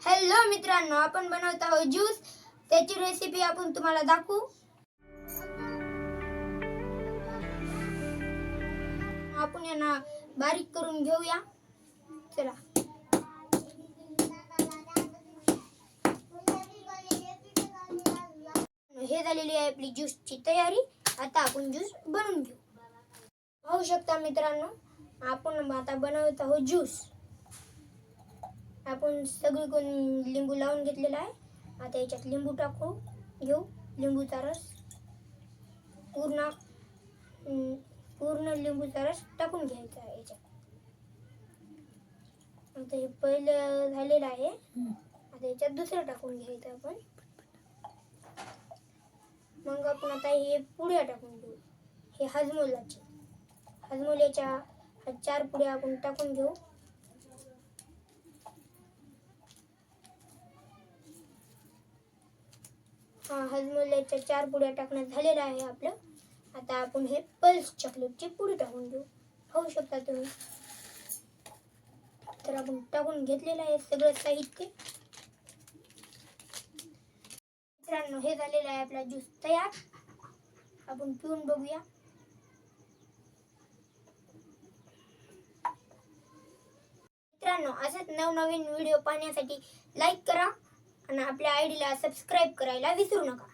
Hello मित्रांनो, आपण बनवत आहोत ज्यूस. त्याची रेसिपी आपण तुम्हाला दाखवू. आपण यांना बारीक करून घेऊया. चला, हे झालेली आहे आपली ज्यूसची तयारी. आता आपण ज्यूस बनवून घेऊ. पाहू शकता मित्रांनो, आपण आता बनवत आहोत ज्यूस. आपण सगळीकडून लिंबू लावून घेतलेला आहे. आता याच्यात लिंबू टाकू घेऊ. लिंबूचा रस पूर्ण लिंबूचा रस टाकून घ्यायचा आहे याच्यात. आता हे पहिलं झालेलं आहे. आता याच्यात दुसरं टाकून घ्यायचं आपण. मग आपण आता हे पुड्या टाकून घेऊ. हे हजमोल्याच्या 4 पुड्या आपण टाकून घेऊ. हजमोल्याच्या 4 पुड्या टाकण्यात झालेलं आहे आपलं. आता आपण हे पल्स चॉकलेटची पुडी टाकून घेऊ. पाहू शकता तुम्ही. तर आपण टाकून घेतलेलं आहे सगळं साहित्य. मित्रांनो, हे झालेलं आहे आपला ज्यूस तयार. आपण पिऊन बघूया. मित्रांनो, असेच नवनवीन व्हिडिओ पाहण्यासाठी लाईक करा आणि आपल्या आयडीला सबस्क्राईब करायला विसरू नका.